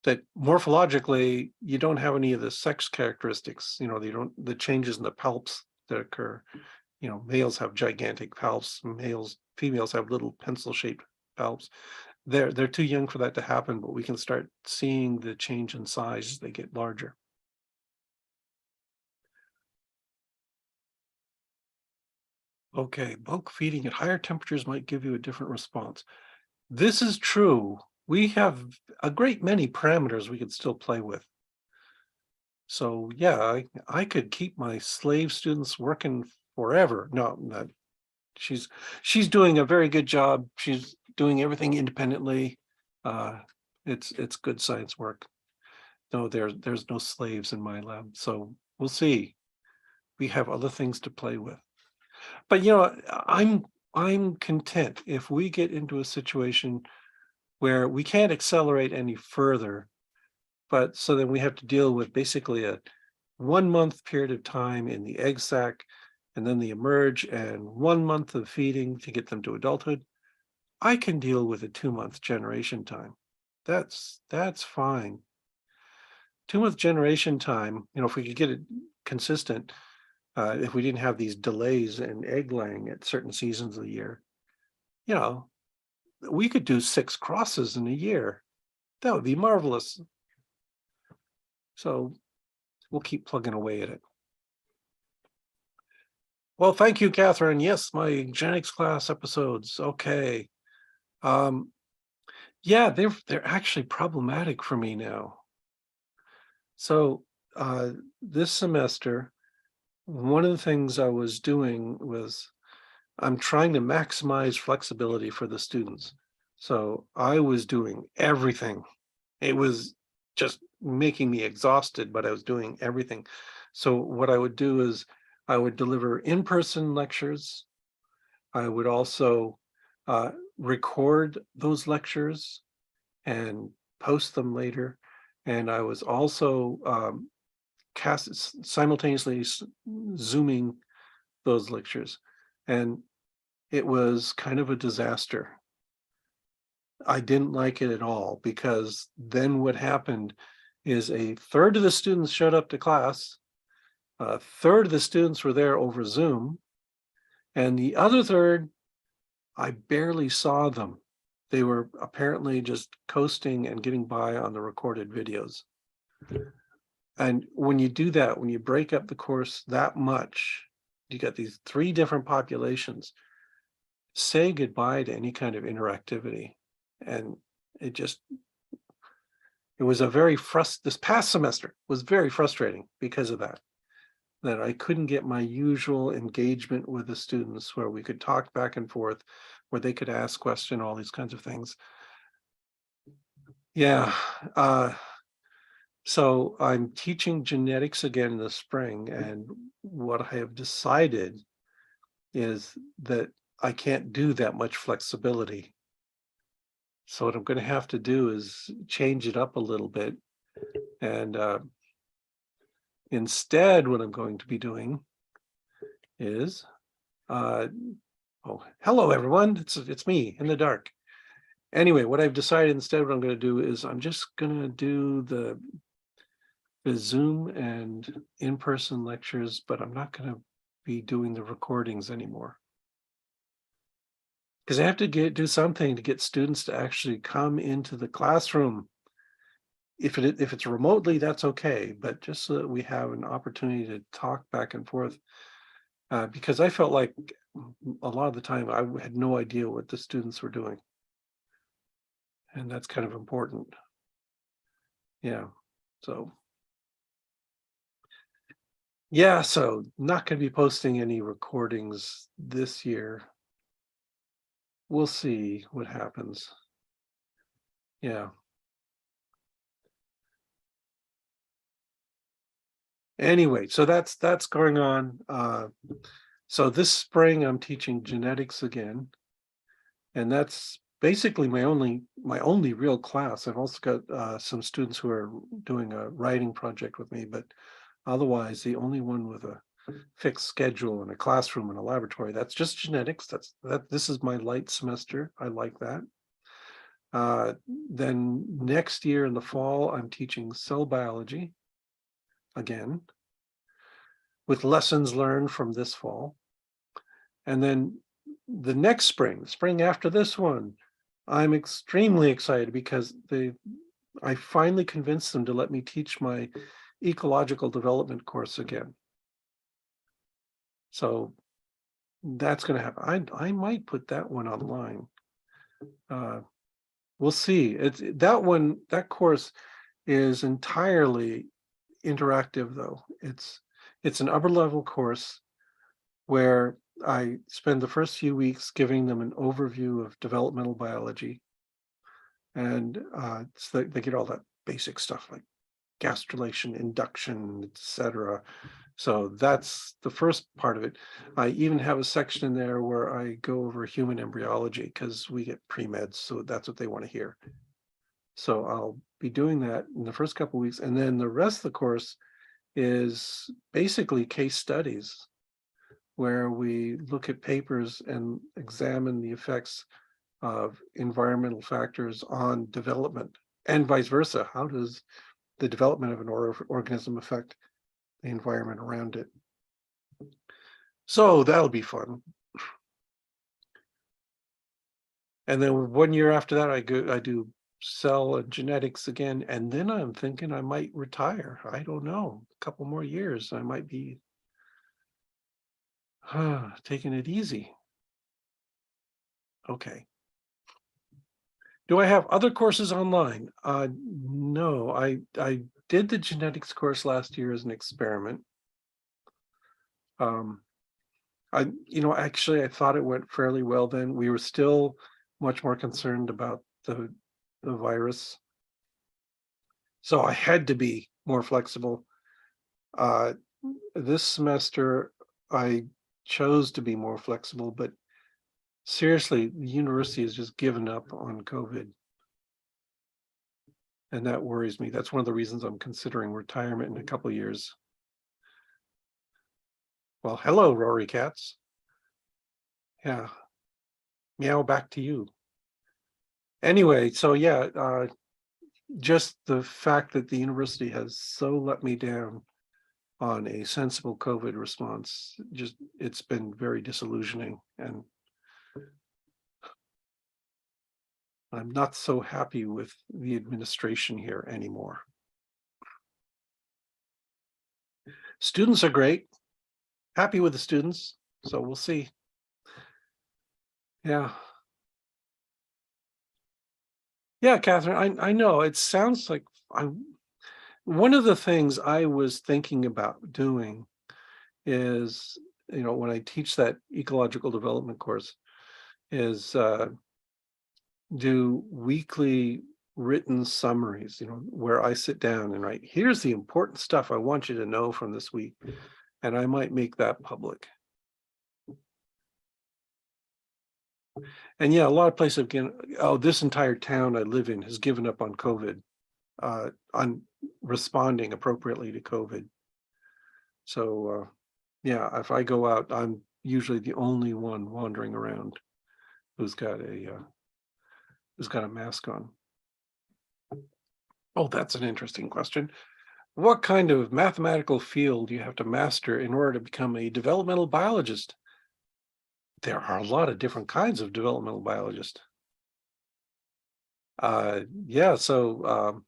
That morphologically, you don't have any of the sex characteristics. The changes in the palps that occur. Males have gigantic palps. Females have little pencil-shaped palps. They're too young for that to happen, but we can start seeing the change in size as they get larger. Okay, bulk feeding at higher temperatures might give you a different response. This is true. We have a great many parameters we could still play with. So yeah, I could keep my slave students working forever. No, she's doing a very good job. She's doing everything independently. It's good science work. No, there's no slaves in my lab. So we'll see. We have other things to play with. But I'm content if we get into a situation where we can't accelerate any further, but so then we have to deal with basically a 1 month period of time in the egg sac, and then they emerge, and 1 month of feeding to get them to adulthood. I can deal with a 2-month generation time. That's fine. 2-month generation time, if we could get it consistent, if we didn't have these delays in egg laying at certain seasons of the year, we could do 6 crosses in a year. That would be marvelous. So we'll keep plugging away at it. Well, thank you, Catherine. Yes, my genetics class episodes. Okay. Yeah, they're actually problematic for me now. So this semester, one of the things I was doing was I'm trying to maximize flexibility for the students. So I was doing everything. It was just making me exhausted, but I was doing everything. So what I would do is I would deliver in-person lectures. I would also record those lectures and post them later. And I was also simultaneously Zooming those lectures. And it was kind of a disaster. I didn't like it at all, because then what happened is a third of the students showed up to class, a third of the students were there over Zoom, and the other third, I barely saw them. They were apparently just coasting and getting by on the recorded videos. And when you do that, when you break up the course that much, you got these 3 different populations, say goodbye to any kind of interactivity. And it was this past semester was very frustrating because of that I couldn't get my usual engagement with the students where we could talk back and forth, where they could ask questions, all these kinds of things. Yeah. So I'm teaching genetics again in the spring, and what I have decided is that I can't do that much flexibility. So what I'm going to have to do is change it up a little bit. And instead, what I'm going to be doing is, oh, hello everyone. It's me in the dark. Anyway, what I've decided instead, what I'm going to do is I'm just going to do the Zoom and in-person lectures, but I'm not going to be doing the recordings anymore. Because I have to do something to get students to actually come into the classroom. If it's remotely, that's okay, but just so that we have an opportunity to talk back and forth, because I felt like a lot of the time I had no idea what the students were doing, and that's kind of important. Yeah, so yeah, so not going to be posting any recordings this year. We'll see what happens. Yeah. Anyway, so that's going on. So this spring I'm teaching genetics again, and that's basically my only real class. I've also got some students who are doing a writing project with me, but otherwise the only one with a fixed schedule and a classroom and a laboratory. That's just genetics. This is my light semester. I like that. Then next year in the fall, I'm teaching cell biology again, with lessons learned from this fall. And then the next spring, the spring after this one, I'm extremely excited because I finally convinced them to let me teach my ecological development course again. So that's going to happen. I might put that one online. We'll see. That course is entirely interactive, though. It's an upper level course where I spend the first few weeks giving them an overview of developmental biology, and so they get all that basic stuff like gastrulation, induction, etc. So that's the first part of it. I even have a section in there where I go over human embryology because we get pre-meds, so that's what they want to hear. So I'll be doing that in the first couple of weeks, and then the rest of the course is basically case studies where we look at papers and examine the effects of environmental factors on development and vice versa. How does the development of an organism affect the environment around it? So that'll be fun. And then 1 year after that, I do cell and genetics again, and then I'm thinking I might retire. I don't know, a couple more years, I might be taking it easy. Okay. Do I have other courses online? No, I did the genetics course last year as an experiment. Actually, I thought it went fairly well then. We were still much more concerned about the virus, so I had to be more flexible. This semester, I chose to be more flexible, but seriously, the university has just given up on COVID. And that worries me. That's one of the reasons I'm considering retirement in a couple of years. Well, hello, Rory Cats. Yeah. Meow, back to you. Anyway, so yeah, just the fact that the university has so let me down on a sensible COVID response, it's been very disillusioning, and I'm not so happy with the administration here anymore. Students are great, happy with the students, so we'll see. Yeah. Yeah, Catherine, I know it sounds like one of the things I was thinking about doing is, when I teach that ecological development course, is do weekly written summaries, where I sit down and write, here's the important stuff I want you to know from this week. And I might make that public. And yeah, a lot of places have this entire town I live in has given up on COVID, on responding appropriately to COVID. So yeah, if I go out, I'm usually the only one wandering around who's got a mask on. Oh, that's an interesting question. What kind of mathematical field do you have to master in order to become a developmental biologist? There are a lot of different kinds of developmental biologists. Yeah, so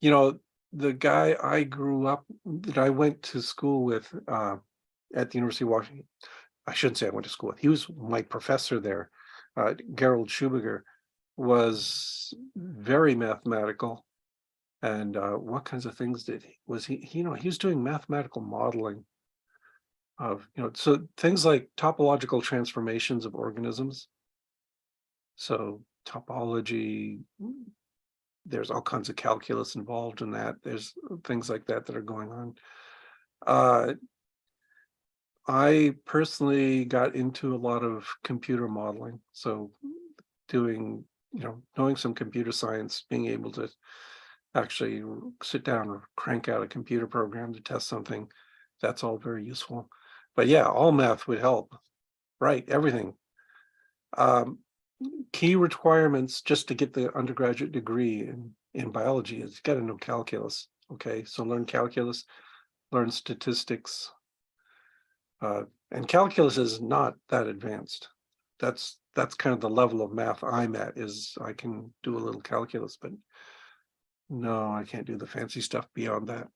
you know, the guy I grew up that I went to school with at the University of Washington, I shouldn't say I went to school with. He was my professor there. Gerald Schubiger was very mathematical. And what kinds of things was he? You know, he was doing mathematical modeling of, so things like topological transformations of organisms. So topology, there's all kinds of calculus involved in that. There's things like that that are going on. I personally got into a lot of computer modeling. So doing, knowing some computer science, being able to actually sit down and crank out a computer program to test something, that's all very useful. But yeah, all math would help, right? Everything. Key requirements just to get the undergraduate degree in biology is you got to know calculus. Okay, so learn calculus, learn statistics, and calculus is not that advanced. That's kind of the level of math I'm at, is I can do a little calculus, but no, I can't do the fancy stuff beyond that.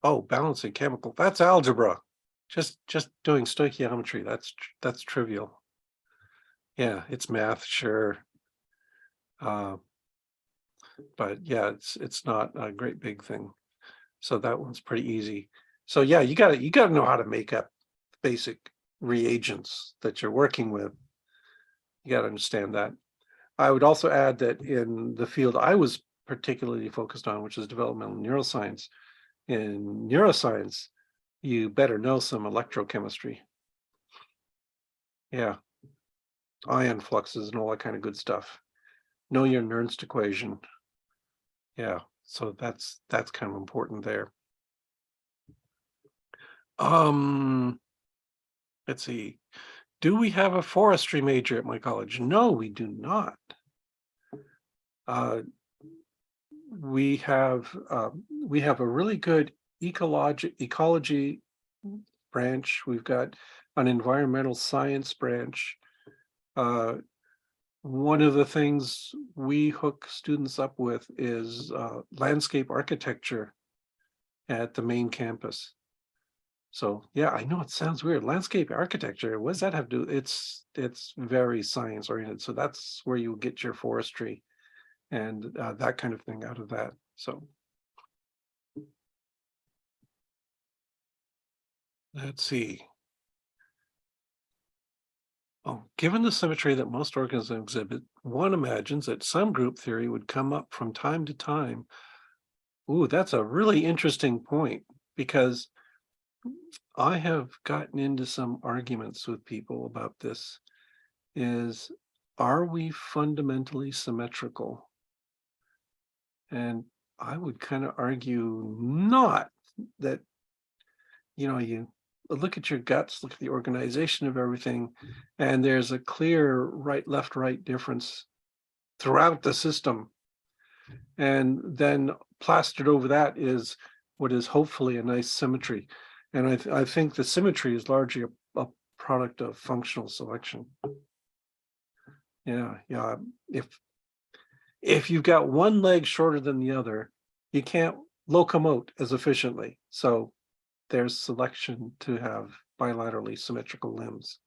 Oh, balancing chemical, that's algebra. Just doing stoichiometry, that's trivial. Yeah, it's math, sure. But yeah, it's not a great big thing. So that one's pretty easy. So yeah, you gotta know how to make up basic reagents that you're working with. You got to understand that. I would also add that in the field I was particularly focused on, which is developmental neuroscience, in neuroscience, you better know some electrochemistry. Yeah, ion fluxes and all that kind of good stuff. Know your Nernst equation. Yeah, so that's kind of important there. Let's see. Do we have a forestry major at my college? No, we do not. We have a really good ecology branch. We've got an environmental science branch. One of the things we hook students up with is landscape architecture at the main campus. So yeah, I know it sounds weird. Landscape architecture, what does that have to do? It's very science oriented. So that's where you get your forestry and that kind of thing out of that. So let's see. Oh, given the symmetry that most organisms exhibit, one imagines that some group theory would come up from time to time. Ooh, that's a really interesting point, because I have gotten into some arguments with people about this. Are we fundamentally symmetrical? And I would kind of argue not. That, you look at your guts, look at the organization of everything, and there's a clear right, left, right difference throughout the system. And then plastered over that is what is hopefully a nice symmetry. And I think the symmetry is largely a product of functional selection. Yeah. If you've got one leg shorter than the other, you can't locomote as efficiently. So there's selection to have bilaterally symmetrical limbs.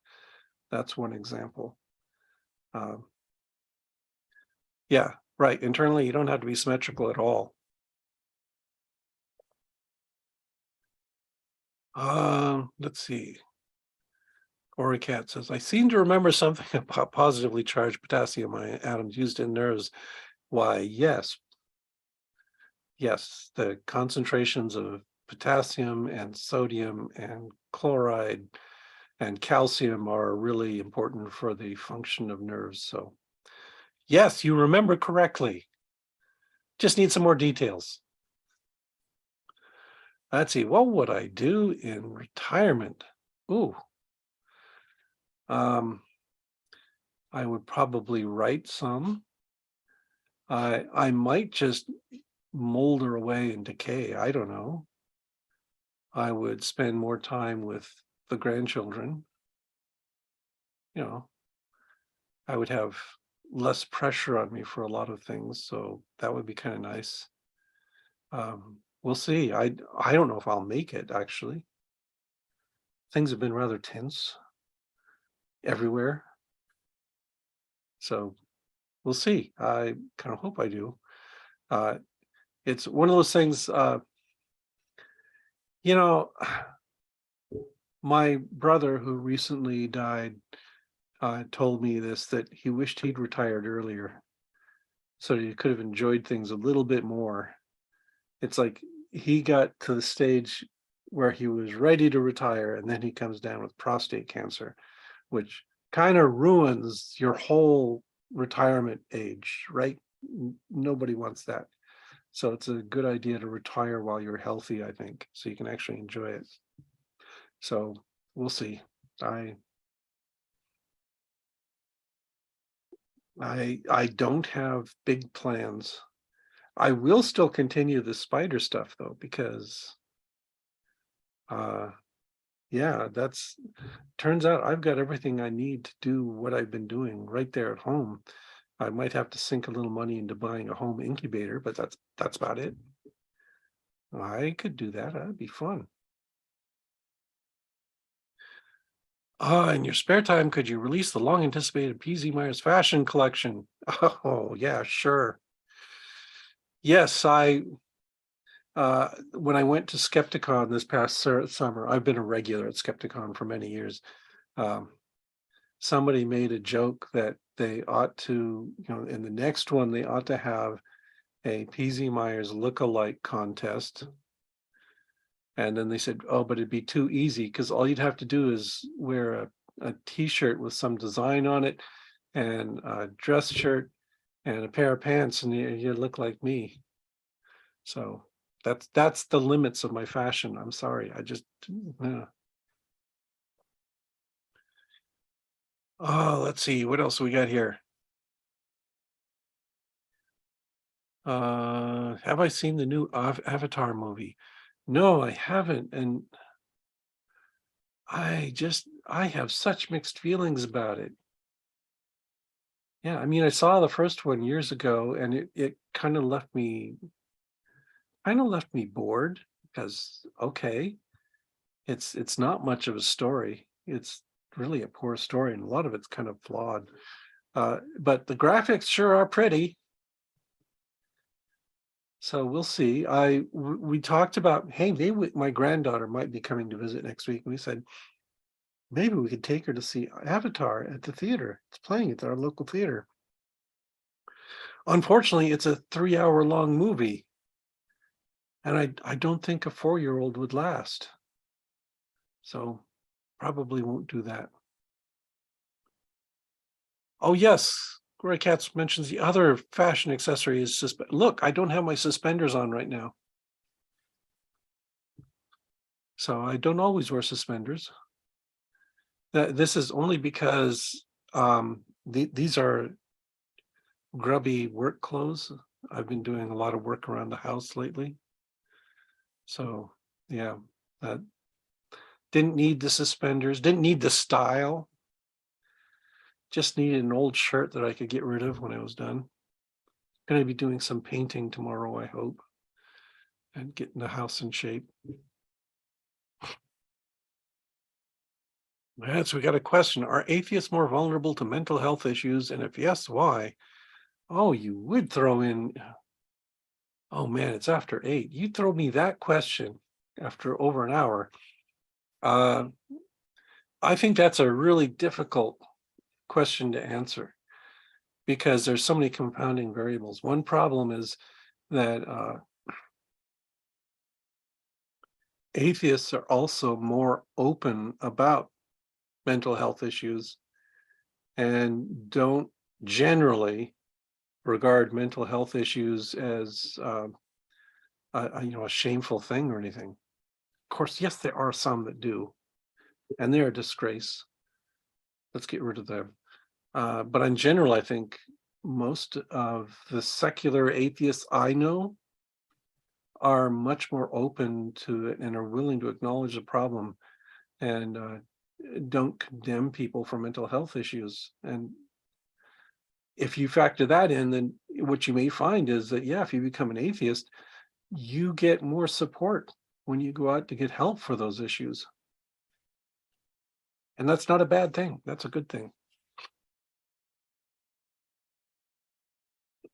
That's one example. Yeah, right. Internally, you don't have to be symmetrical at all. Let's see. Oricat says, I seem to remember something about positively charged potassium atoms used in nerves. Why, yes. Yes, the concentrations of potassium and sodium and chloride and calcium are really important for the function of nerves. So yes, you remember correctly. Just need some more details. Let's see, what would I do in retirement? Ooh, um, I would probably write some. I might just molder away and decay. I don't know. I would spend more time with the grandchildren. You know, I would have less pressure on me for a lot of things, so that would be kind of nice. We'll see. I don't know if I'll make it, actually. Things have been rather tense everywhere, so we'll see. I kind of hope I do. Uh, it's one of those things, you know, my brother who recently died told me this, that he wished he'd retired earlier so that he could have enjoyed things a little bit more. It's like he got to the stage where he was ready to retire, and then he comes down with prostate cancer, which kind of ruins your whole retirement age, right? Nobody wants that. So it's a good idea to retire while you're healthy, I think, so you can actually enjoy it. So we'll see. I I don't have big plans. I will still continue the spider stuff though, because uh yeah, that's turns out I've got everything I need to do what I've been doing right there at home. I might have to sink a little money into buying a home incubator, but that's about it. I could do that. That'd be fun. In your spare time, could you release the long anticipated PZ Myers fashion collection? Oh, yeah, sure. Yes, I when I went to Skepticon this past summer, I've been a regular at Skepticon for many years. Um, Somebody made a joke that they ought to, in the next one, they ought to have a PZ Myers look-alike contest. And then they said, oh, but it'd be too easy because all you'd have to do is wear a t-shirt with some design on it and a dress shirt and a pair of pants, and you look like me. So that's the limits of my fashion. I'm sorry. I just yeah. Oh, let's see. What else we got here? Have I seen the new Avatar movie? No, I haven't. And I have such mixed feelings about it. Yeah, I mean, I saw the first one years ago and it kind of left me bored because okay, it's not much of a story. It's really a poor story and a lot of it's kind of flawed. But the graphics sure are pretty. So we'll see. We talked about, hey, maybe my granddaughter might be coming to visit next week. And we said maybe we could take her to see Avatar at the theater. It's playing at our local theater. Unfortunately, it's a 3-hour long movie, and I don't think a 4-year-old would last. So probably won't do that. Oh yes, Roy Katz mentions the other fashion accessory is look, I don't have my suspenders on right now. So I don't always wear suspenders. This is only because these are grubby work clothes. I've been doing a lot of work around the house lately. So yeah, that didn't need the suspenders, didn't need the style. Just needed an old shirt that I could get rid of when I was done. Going to be doing some painting tomorrow, I hope, and getting the house in shape. Yeah, so we got a question. Are atheists more vulnerable to mental health issues? And if yes, why? Oh, you would throw in, oh man, it's after 8. You throw me that question after over an hour. Uh, I think that's a really difficult question to answer because there's so many compounding variables. One problem is that atheists are also more open about mental health issues and don't generally regard mental health issues as a shameful thing or anything. Of course, yes, there are some that do, and they're a disgrace. Let's get rid of them. But in general, I think most of the secular atheists I know are much more open to it and are willing to acknowledge the problem and don't condemn people for mental health issues. And if you factor that in, then what you may find is that, yeah, if you become an atheist, you get more support when you go out to get help for those issues. And that's not a bad thing. That's a good thing.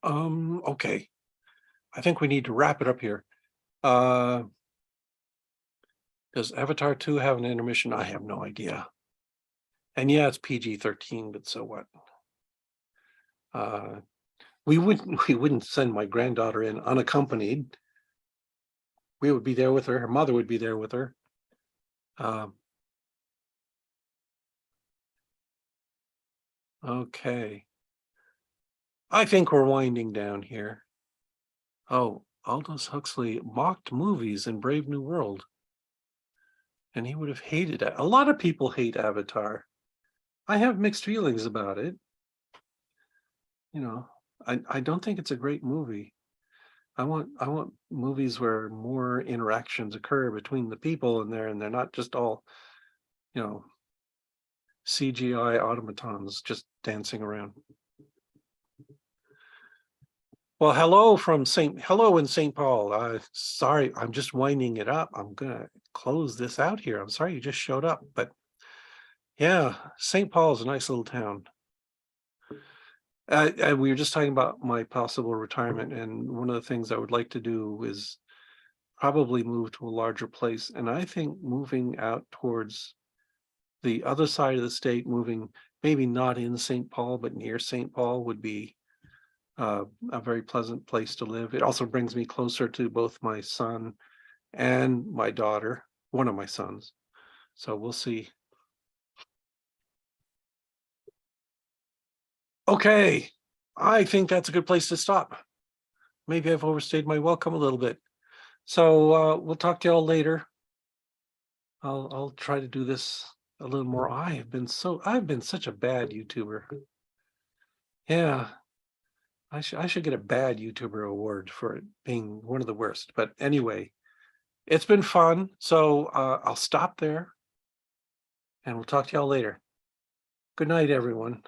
Okay. I think we need to wrap it up here. Uh, does Avatar 2 have an intermission? I have no idea. And yeah, it's PG-13, but so what? We wouldn't send my granddaughter in unaccompanied. We would be there with her. Her mother would be there with her. Okay. I think we're winding down here. Oh, Aldous Huxley mocked movies in Brave New World. And he would have hated it. A lot of people hate Avatar. I have mixed feelings about it. You know, I don't think it's a great movie. I want movies where more interactions occur between the people in there and they're not just all, you know, CGI automatons just dancing around. Well, hello in St. Paul. Sorry, I'm just winding it up. I'm gonna close this out here. I'm sorry you just showed up, but yeah, St. Paul is a nice little town. We were just talking about my possible retirement, and one of the things I would like to do is probably move to a larger place. And I think moving out towards the other side of the state, moving maybe not in St. Paul, but near St. Paul would be a very pleasant place to live. It also brings me closer to both my son and my daughter, one of my sons. So we'll see. Okay, I think that's a good place to stop. Maybe I've overstayed my welcome a little bit. So we'll talk to y'all later. I'll try to do this a little more. I've been such a bad YouTuber. Yeah, I should get a bad YouTuber award for it being one of the worst. But anyway, it's been fun. So I'll stop there and we'll talk to y'all later. Good night, everyone.